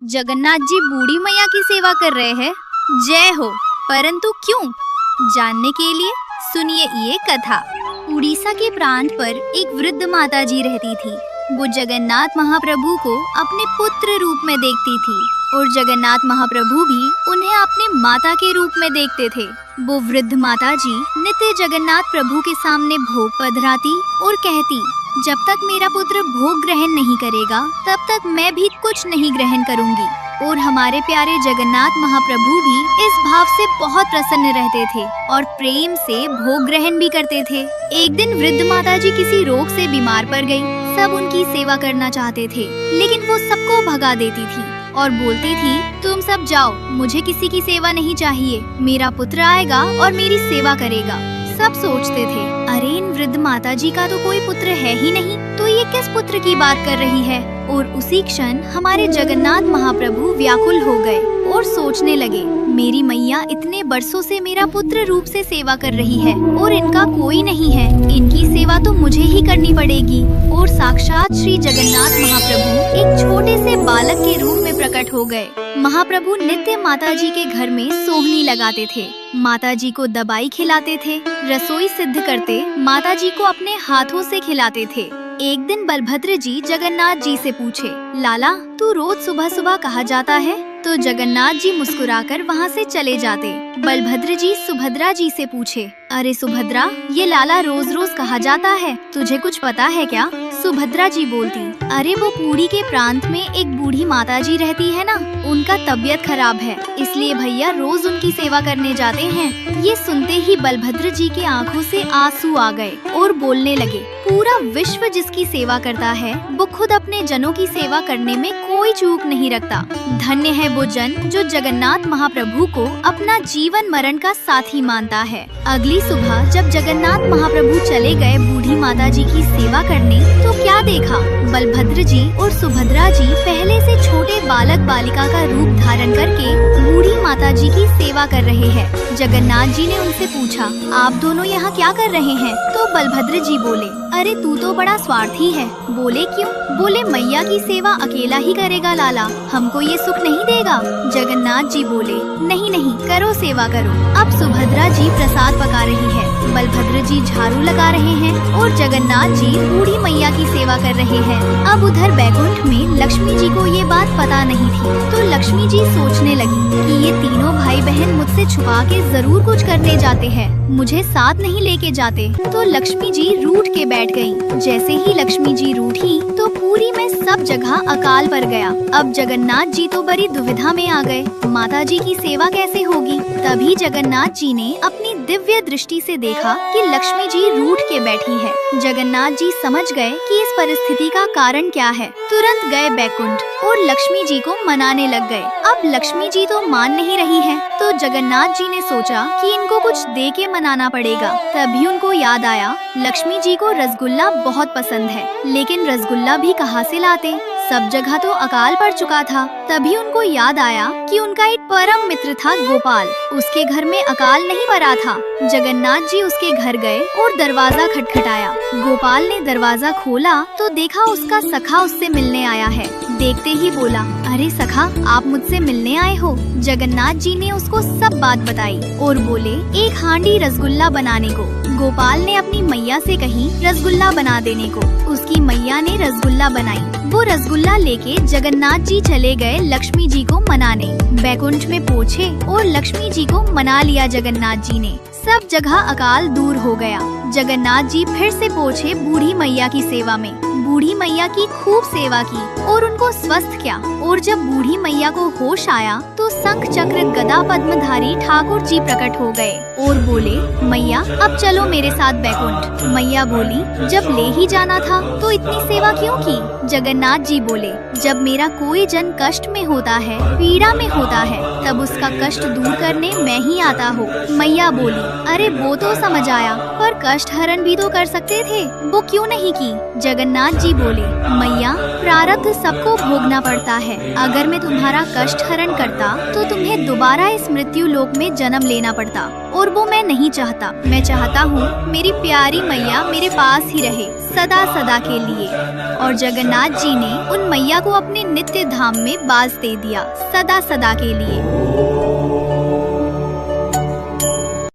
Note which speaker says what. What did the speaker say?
Speaker 1: जगन्नाथ जी बूढ़ी मैया की सेवा कर रहे हैं। जय हो। परंतु क्यों? जानने के लिए सुनिए ये कथा। उड़ीसा के प्रांत पर एक वृद्ध माता जी रहती थी। वो जगन्नाथ महाप्रभु को अपने पुत्र रूप में देखती थी और जगन्नाथ महाप्रभु भी उन्हें अपने माता के रूप में देखते थे। वो वृद्ध माता जी नित्य जगन्नाथ प्रभु के सामने भोग पधराती और कहती, जब तक मेरा पुत्र भोग ग्रहण नहीं करेगा तब तक मैं भी कुछ नहीं ग्रहण करूंगी। और हमारे प्यारे जगन्नाथ महाप्रभु भी इस भाव से बहुत प्रसन्न रहते थे और प्रेम से भोग ग्रहण भी करते थे। एक दिन वृद्ध माता जी किसी रोग से बीमार पड़ गई। सब उनकी सेवा करना चाहते थे, लेकिन वो सबको भगा देती थी और बोलती थी, तुम सब जाओ, मुझे किसी की सेवा नहीं चाहिए। मेरा पुत्र आएगा और मेरी सेवा करेगा। सब सोचते थे, अरे इन वृद्ध माता जी का तो कोई पुत्र है ही नहीं, तो ये किस पुत्र की बात कर रही है। और उसी क्षण हमारे जगन्नाथ महाप्रभु व्याकुल हो गए और सोचने लगे, मेरी मैया इतने बरसों से मेरा पुत्र रूप से सेवा कर रही है और इनका कोई नहीं है। इनकी सेवा तो मुझे ही करनी पड़ेगी। और साक्षात श्री जगन्नाथ महाप्रभु एक छोटे से बालक के रूप में प्रकट हो गए। महाप्रभु नित्य माता जी के घर में सोहनी लगाते थे, माता जी को दवाई खिलाते थे, रसोई सिद्ध करते माता जी को अपने हाथों से खिलाते थे। एक दिन बलभद्र जी जगन्नाथ जी से पूछे, लाला तू रोज सुबह सुबह कहाँ जाता है? तो जगन्नाथ जी मुस्कुराकर वहाँ से चले जाते। बलभद्र जी सुभद्रा जी से पूछे, अरे सुभद्रा, ये लाला रोज रोज कहाँ जाता है, तुझे कुछ पता है क्या? सुभद्रा जी बोलती, अरे वो पुरी के प्रांत में एक बूढ़ी माता जी रहती है ना, उनका तबीयत खराब है, इसलिए भैया रोज उनकी सेवा करने जाते हैं। ये सुनते ही बलभद्र जी की आंखों से आंसू आ गए और बोलने लगे, पूरा विश्व जिसकी सेवा करता है वो खुद अपने जनों की सेवा करने में कोई चूक नहीं रखता। धन्य है वो जन जो जगन्नाथ महाप्रभु को अपना जीवन मरण का साथी मानता है। अगली सुबह जब जगन्नाथ महाप्रभु चले गए बूढ़ी माता जी की सेवा करने, तो क्या देखा, बलभद्र जी और सुभद्रा जी पहले से छोटे बालक बालिका का रूप धारण करके बूढ़ी माता जी की सेवा कर रहे हैं। जगन्नाथ जी ने उनसे पूछा, आप दोनों यहाँ क्या कर रहे हैं? तो बलभद्र जी बोले, अरे तू तो बड़ा स्वार्थी है। बोले क्यों? बोले मैया की सेवा अकेला ही करेगा लाला, हमको ये सुख नहीं देगा। जगन्नाथ जी बोले, नहीं नहीं, करो सेवा करो। अब सुभद्रा जी प्रसाद पका रही है, बलभद्र जी झाड़ू लगा रहे हैं और जगन्नाथ जी बूढ़ी मैया की सेवा कर रहे हैं। अब उधर बैकुंठ में लक्ष्मी जी को ये बात पता नहीं थी, तो लक्ष्मी जी सोचने लगी कि ये तीनों भाई बहन मुझसे छुपा के जरूर कुछ करने जाते हैं, मुझे साथ नहीं लेके जाते। तो लक्ष्मी जी रूठ के बैठ गयी। जैसे ही लक्ष्मी जी रूठी तो पुरी में सब जगह अकाल पड़ गया। अब जगन्नाथ जी तो बड़ी दुविधा में आ गए, माता जी की सेवा कैसे होगी। तभी जगन्नाथ जी ने अपनी दिव्य दृष्टि से देखा कि लक्ष्मी जी रूठ के बैठी है। जगन्नाथ जी समझ गए कि इस परिस्थिति का कारण क्या है। तुरंत गए बैकुंठ और लक्ष्मी जी को मनाने लग गए। अब लक्ष्मी जी तो मान नहीं रही है, तो जगन्नाथ जी ने सोचा कि इनको कुछ दे के मनाना पड़ेगा। तभी उनको याद आया, लक्ष्मी जी को रसगुल्ला बहुत पसंद है, लेकिन रसगुल्ला भी कहाँ से लाते, सब जगह तो अकाल पड़ चुका था। तभी उनको याद आया कि उनका एक परम मित्र था गोपाल, उसके घर में अकाल नहीं पड़ा था। जगन्नाथ जी उसके घर गए और दरवाजा खटखटाया। गोपाल ने दरवाजा खोला तो देखा उसका सखा उससे मिलने आया है। देखते ही बोला, अरे सखा, आप मुझसे मिलने आए हो? जगन्नाथ जी ने उसको सब बात बताई और बोले, एक हांडी रसगुल्ला बनाने को। गोपाल ने अपनी मैया से कही रसगुल्ला बना देने को। उसकी मैया ने रसगुल्ला बनाई। वो रसगुल्ला लेके जगन्नाथ जी चले गए लक्ष्मी जी को मनाने। बैकुंठ में पहुँचे और लक्ष्मी जी को मना लिया जगन्नाथ जी ने। सब जगह अकाल दूर हो गया। जगन्नाथ जी फिर से पहुँचे बूढ़ी मैया की सेवा में। बूढ़ी मैया की खूब सेवा की और उनको स्वस्थ किया। और जब बूढ़ी मैया को होश आया तो शंख चक्र गदा पद्मधारी ठाकुर जी प्रकट हो गए और बोले, मैया अब चलो मेरे साथ बैकुंठ। मैया बोली, जब ले ही जाना था तो इतनी सेवा क्यों की? जगन्नाथ जी बोले, जब मेरा कोई जन कष्ट में होता है, पीड़ा में होता है, तब उसका कष्ट दूर करने मैं ही आता हूँ। मैया बोली, अरे वो तो समझ आया, पर और कष्ट हरण भी तो कर सकते थे, वो क्यों नहीं की? जगन्नाथ जी बोले, मैया प्रारब्ध सबको भोगना पड़ता है। अगर मैं तुम्हारा कष्ट हरण करता तो तुम्हें दोबारा इस मृत्यु लोक में जन्म लेना पड़ता, और वो मैं नहीं चाहता। मैं चाहता हूँ मेरी प्यारी मैया मेरे पास ही रहे सदा सदा के लिए। और जगन्नाथ जी ने उन मैया को अपने नित्य धाम में बास दे दिया सदा सदा के लिए।